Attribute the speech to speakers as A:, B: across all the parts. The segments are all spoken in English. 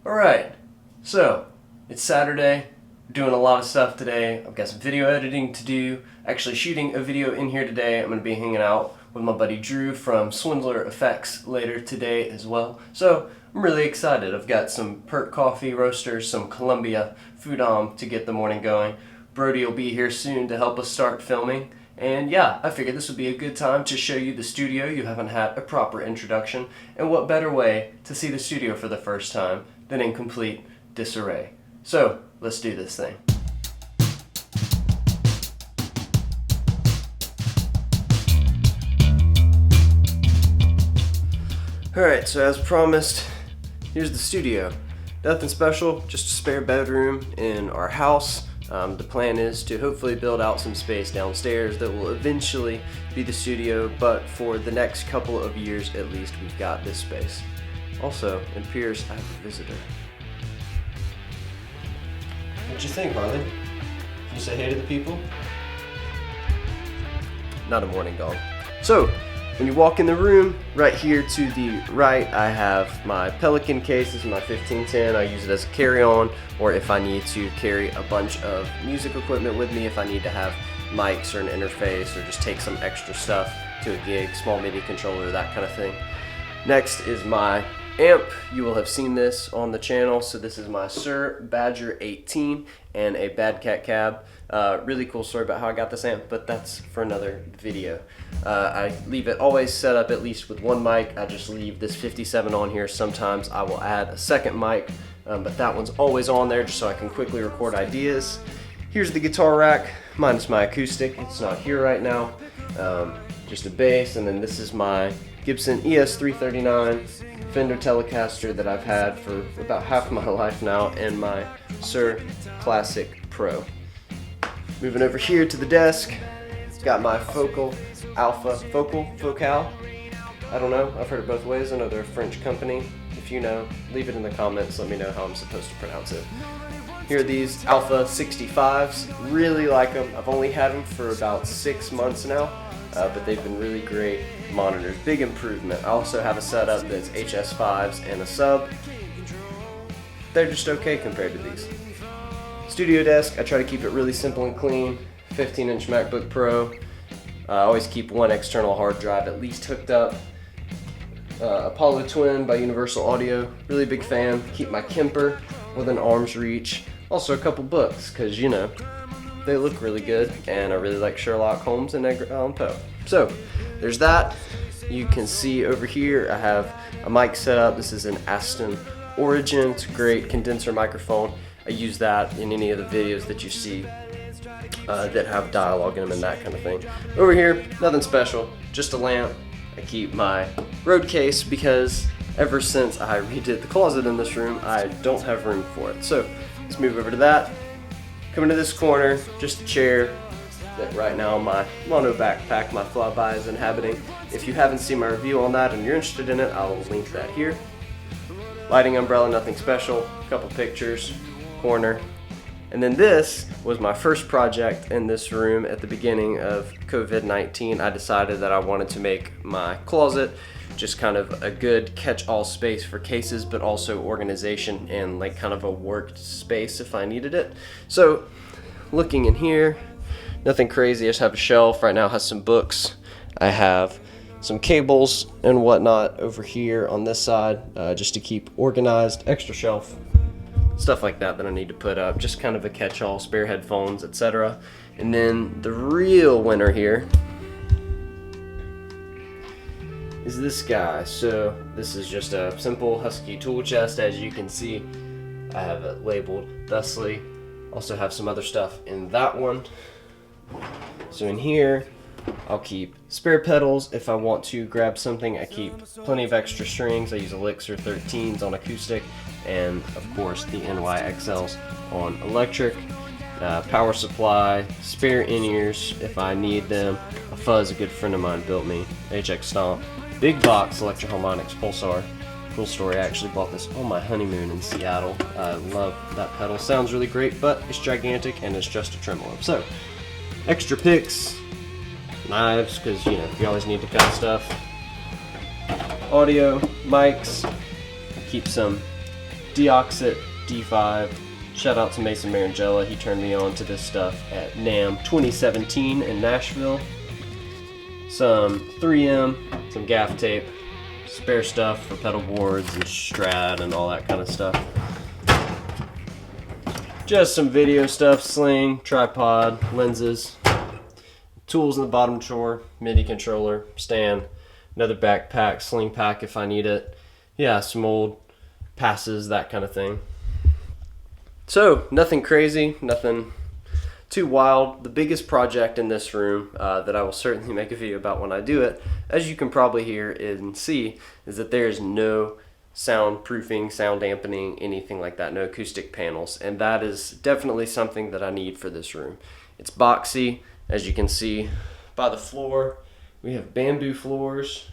A: Alright, so it's Saturday, doing a lot of stuff today. I've got some video editing to do, actually shooting a video in here today. I'm going to be hanging out with my buddy Drew from Swindler Effects later today as well. So I'm really excited. I've got some Perk coffee roasters, some Columbia Foodom to get the morning going. Brody will be here soon to help us start filming. And yeah, I figured this would be a good time to show you the studio. You haven't had a proper introduction, and what better way to see the studio for the first time than in complete disarray. So let's do this thing. Alright, so as promised, here's the studio. Nothing special, just a spare bedroom in our house. The plan is to hopefully build out some space downstairs that will eventually be the studio, but for the next couple of years at least, we've got this space. Also, it appears I have a visitor. What'd you think, Harley? Can you say hey to the people? Not a morning dog. So, when you walk in the room, right here to the right, I have my Pelican case. This is my 1510. I use it as a carry-on, or if I need to carry a bunch of music equipment with me, if I need to have mics or an interface, or just take some extra stuff to a gig, small MIDI controller, that kind of thing. Next is my amp. You will have seen this on the channel. So this is my Sir Badger 18 and a Bad Cat cab. Really cool story about how I got this amp, but that's for another video. I leave it always set up at least with one mic. I just leave this 57 on here. Sometimes I will add a second mic, but that one's always on there just so I can quickly record ideas. Here's the guitar rack, minus my acoustic. It's not here right now. Just a bass, and then this is my Gibson ES339 Fender Telecaster that I've had for about half my life now, and my Sir Classic Pro. Moving over here to the desk, got my Focal, I don't know, I've heard it both ways. I know they're a French company. If you know, leave it in the comments, let me know how I'm supposed to pronounce it. Here are these Alpha 65s, really like them. I've only had them for about 6 months now, but they've been really great monitors, big improvement. I also have a setup that's HS5s and a sub. They're just okay compared to these. Studio desk, I try to keep it really simple and clean. 15-inch MacBook Pro. I always keep one external hard drive at least hooked up. Apollo Twin by Universal Audio, really big fan. Keep my Kemper within arm's reach. Also a couple books, because you know, they look really good, and I really like Sherlock Holmes and Edgar Allan Poe. So, there's that. You can see over here I have a mic set up. This is an Aston Origin. It's a great condenser microphone. I use that in any of the videos that you see that have dialogue in them and that kind of thing. Over here, nothing special, just a lamp. I keep my road case because ever since I redid the closet in this room, I don't have room for it. So let's move over to that. Coming to this corner, just a chair that right now my mono backpack, my flyby, is inhabiting. If you haven't seen my review on that and you're interested in it, I'll link that here. Lighting umbrella, nothing special, a couple pictures, corner. And then this was my first project in this room at the beginning of COVID-19. I decided that I wanted to make my closet just kind of a good catch-all space for cases, but also organization and like kind of a work space if I needed it. So looking in here, nothing crazy. I just have a shelf. Right now it has some books. I have some cables and whatnot over here on this side, just to keep organized. Extra shelf, stuff like that I need to put up. Just kind of a catch-all, spare headphones, etc. And then the real winner here is this guy. So this is just a simple Husky tool chest. As you can see, I have it labeled thusly. Also have some other stuff in that one. So in here, I'll keep spare pedals if I want to grab something. I keep plenty of extra strings. I use Elixir 13s on acoustic, and of course the NYXLs on electric. Power supply, spare in-ears if I need them. A fuzz a good friend of mine built me, HX Stomp. Big box Electro-Harmonix Pulsar. Cool story, I actually bought this on my honeymoon in Seattle. I love that pedal, sounds really great, but it's gigantic and it's just a tremolo. So, extra picks, knives, because you know, you always need to cut stuff. Audio, mics, keep some Deoxit D5. Shout out to Mason Marangella. He turned me on to this stuff at NAMM 2017 in Nashville. Some 3M, some gaff tape, spare stuff for pedal boards and Strat and all that kind of stuff. Just some video stuff, sling, tripod, lenses, tools in the bottom drawer, MIDI controller, stand, another backpack, sling pack if I need it. Yeah, some old passes, that kind of thing. So, nothing crazy, nothing too wild. The biggest project in this room that I will certainly make a video about when I do it, as you can probably hear and see, is that there is no soundproofing, sound dampening, anything like that, no acoustic panels, and that is definitely something that I need for this room. It's boxy, as you can see by the floor. We have bamboo floors,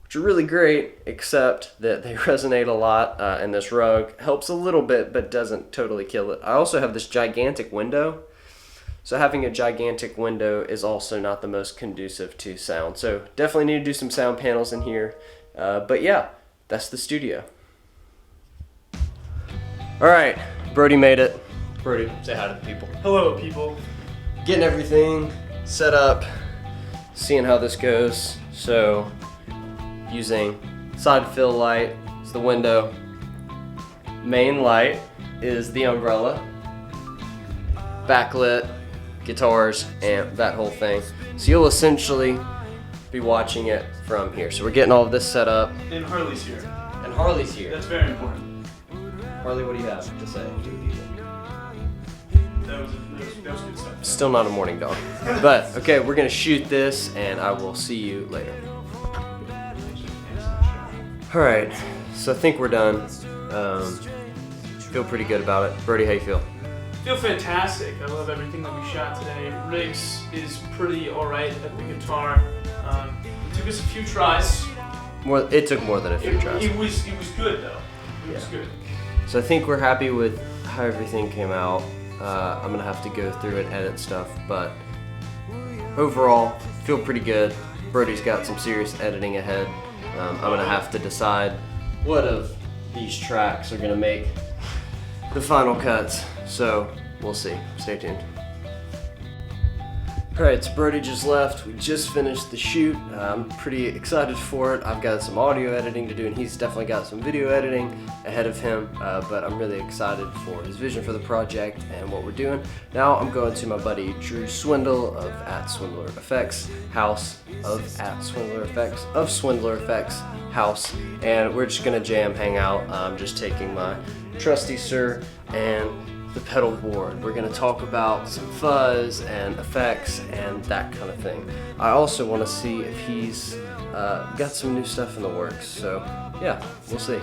A: which are really great, except that they resonate a lot, and this rug helps a little bit but doesn't totally kill it. I also have this gigantic window, so having a gigantic window is also not the most conducive to sound. So definitely need to do some sound panels in here, but yeah, that's the studio. Alright, Brody made it. Brody, say hi to the people.
B: Hello, people.
A: Getting everything set up, seeing how this goes. So, using side fill light is the window, main light is the umbrella, backlit, guitars, and that whole thing. So you'll essentially be watching it from here. So we're getting all of this set up.
B: And Harley's here.
A: And Harley's here.
B: That's very important.
A: Harley, what do you have to say to the people?
B: That was good stuff.
A: Still not a morning dog. But, okay, we're going to shoot this, and I will see you later. Alright, so I think we're done. Feel pretty good about it. Brody, how you feel?
B: Feel fantastic. I love everything that we shot today. Riggs is pretty alright at the guitar. It took us a few tries.
A: It took more than a few tries.
B: It was good though. It was good.
A: So I think we're happy with how everything came out. I'm gonna have to go through and edit stuff, but overall, feel pretty good. Brody's got some serious editing ahead. I'm gonna have to decide what of these tracks are gonna make the final cuts. So we'll see. Stay tuned. Alright, so Brody just left. We just finished the shoot. I'm pretty excited for it. I've got some audio editing to do, and he's definitely got some video editing ahead of him, but I'm really excited for his vision for the project and what we're doing. Now I'm going to my buddy Drew Swindle of @Swindler Effects house, of @Swindler Effects, of Swindler Effects house, and we're just gonna jam, hang out. I'm just taking my trusty Sir and the pedal board. We're going to talk about some fuzz and effects and that kind of thing. I also want to see if he's got some new stuff in the works. So yeah, we'll see.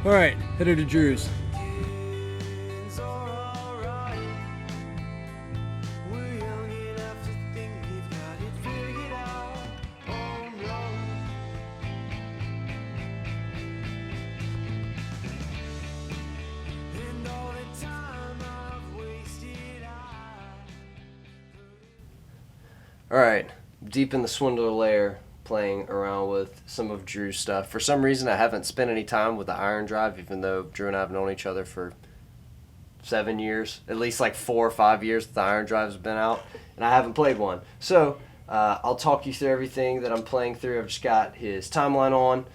C: All right, headed to Drew's.
A: Alright, deep in the Swindler lair, playing around with some of Drew's stuff. For some reason, I haven't spent any time with the iron drive, even though Drew and I have known each other for 7 years. At least like 4 or 5 years the iron drive's been out, and I haven't played one. So, I'll talk you through everything that I'm playing through. I've just got his timeline on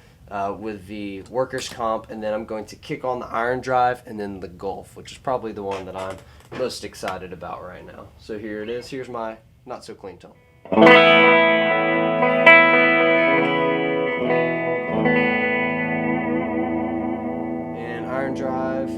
A: with the workers' comp, and then I'm going to kick on the iron drive and then the Golf, which is probably the one that I'm most excited about right now. So here it is. Here's my not so clean tone. And iron drive.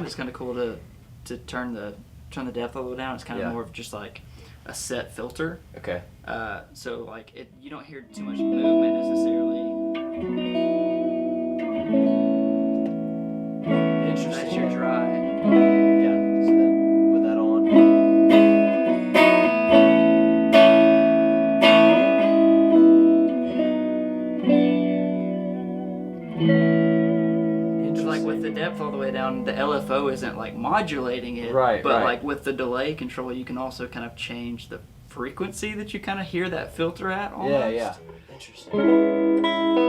D: it's kind of cool to turn the depth a little down. It's kind of
A: Yeah.
D: more of just like a set filter.
A: Okay.
D: So like you don't hear too much movement necessarily.
A: Interesting.
D: That's your dry.
A: Yeah. So then with that on.
D: Like with the depth all the way down, the LFO isn't like modulating it,
A: Right,
D: but
A: right.
D: like with the delay control, you can also kind of change the frequency that you kind of hear that filter at. Almost.
A: Yeah, yeah. Interesting.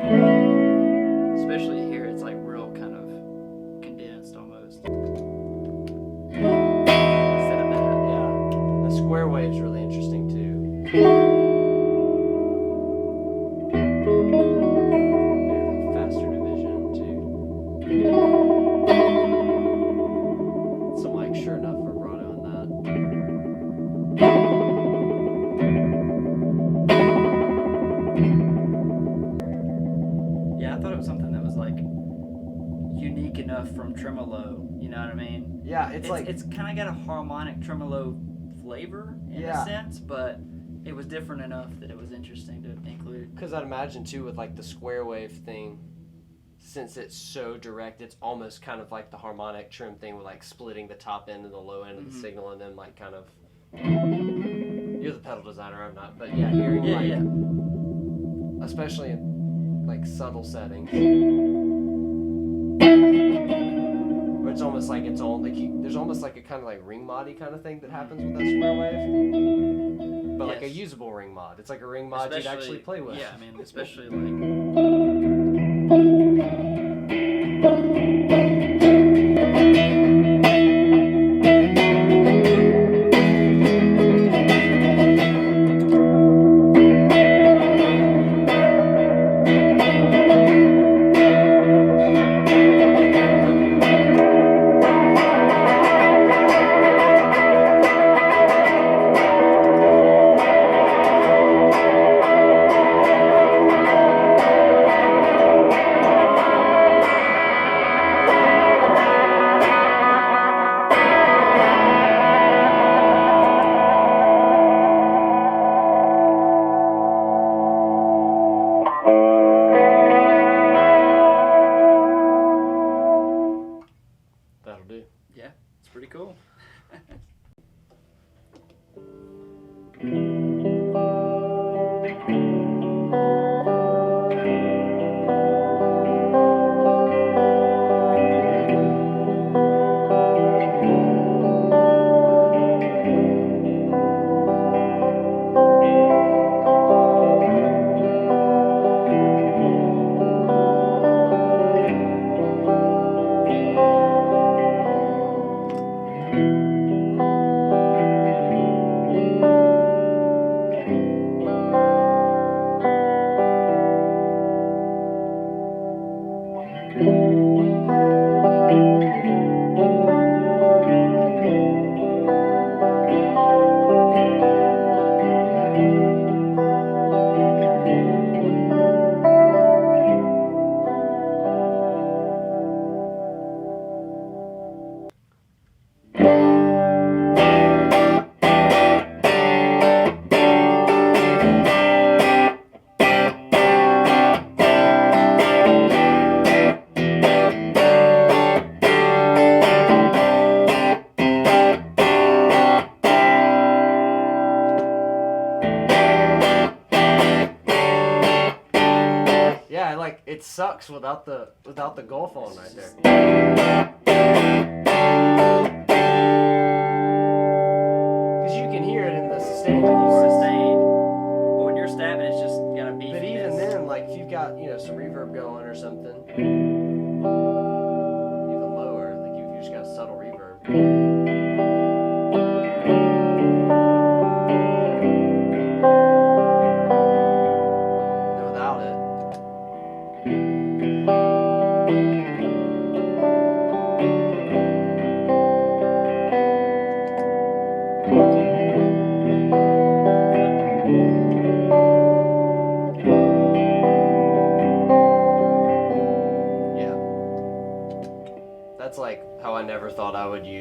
A: Yeah.
D: Especially here, it's like real kind of condensed almost. Instead of that.
A: Yeah. The square wave's really interesting too. Faster division too. Some like sure enough vibrato in that.
D: Yeah, I thought it was something that was like unique enough from tremolo. You know what I mean?
A: Yeah, it's like
D: it's kind of got a harmonic tremolo flavor in
A: Yeah.
D: a sense, but it was different enough that it was interesting to include.
A: because I'd imagine too with like the square wave thing, since it's so direct, it's almost kind of like the harmonic trim thing with like splitting the top end and the low end of the signal, and then like kind of. You're the pedal designer, I'm not, but yeah, hearing
D: Yeah,
A: like,
D: yeah.
A: especially in like subtle settings, where it's almost like its own. Like there's almost like a kind of like ring mod-y kind of thing that happens with that square wave, but like a
D: Yes.
A: usable ring mod. It's like a ring mod you'd actually play with.
D: Yeah, I mean, especially like.
A: That'll do.
D: Yeah, it's pretty cool.
A: Yeah, like it sucks without the Gulf on right there. Because you can hear it in the sustain when you
D: Sustain. But when you're stabbing, it's just got a beat.
A: But even then, like if you've got some reverb going or something, even lower, like if you just got subtle reverb. And without it.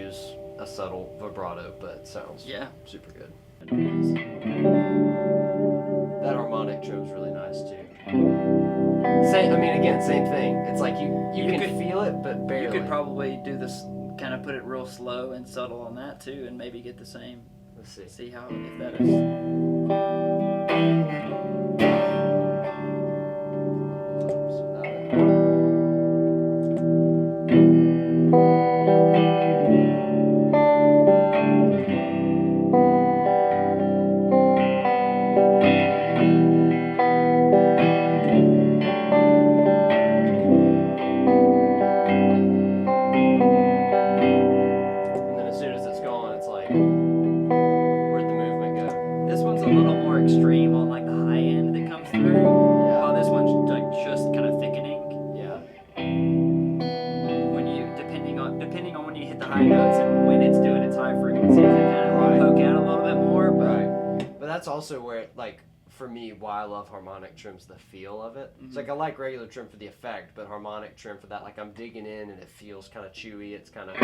A: use a subtle vibrato, but it sounds super good. That harmonic trim's really nice too. Same thing. It's like you can feel it, but barely.
D: You could probably do this, kind of put it real slow and subtle on that too, and maybe get the same.
A: Let's see.
D: See how, if that is. A little more extreme on like the high end that comes through. While this one's like just kind of thickening.
A: Yeah.
D: When you depending on when you hit the high notes and when it's doing its high frequencies, it kind of poke out a little bit more.
A: But that's also where like for me why I love harmonic trims, the feel of it.
D: Mm-hmm.
A: It's like I like regular trim for the effect, but harmonic trim for that, like I'm digging in and it feels kind of chewy. It's kind of.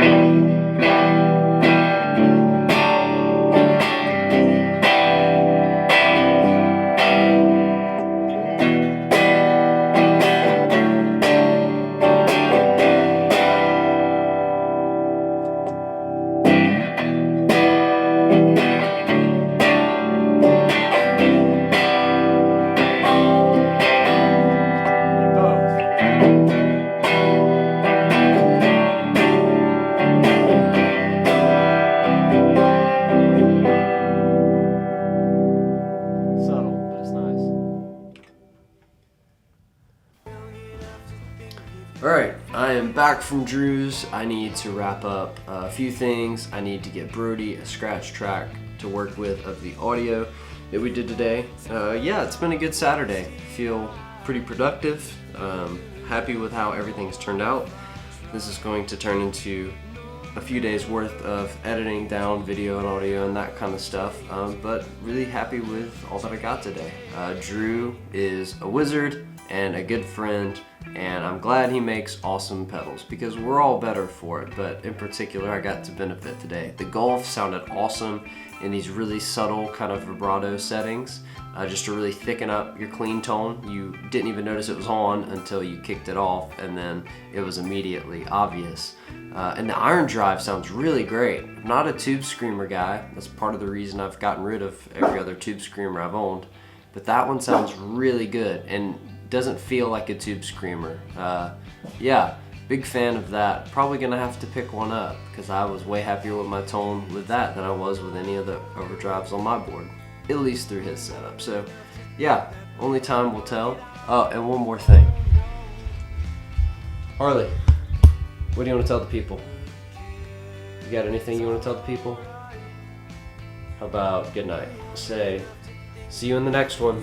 A: Alright, I am back from Drew's. I need to wrap up a few things. I need to get Brody a scratch track to work with of the audio that we did today. Yeah, it's been a good Saturday. Feel pretty productive. Happy with how everything's turned out. This is going to turn into a few days worth of editing down video and audio and that kind of stuff, but really happy with all that I got today. Drew is a wizard and a good friend, and I'm glad he makes awesome pedals because we're all better for it, but in particular I got to benefit today. The Golf sounded awesome in these really subtle kind of vibrato settings, just to really thicken up your clean tone. You didn't even notice it was on until you kicked it off, and then it was immediately obvious. And the iron drive sounds really great. I'm not a tube screamer guy. That's part of the reason I've gotten rid of every other tube screamer I've owned. But that one sounds really good and doesn't feel like a tube screamer. Yeah, big fan of that. Probably gonna have to pick one up because I was way happier with my tone with that than I was with any of the overdrives on my board, at least through his setup. So yeah, only time will tell. Oh, and one more thing. Harley, what do you want to tell the people? You got anything you want to tell the people? How about good night? Say, see you in the next one.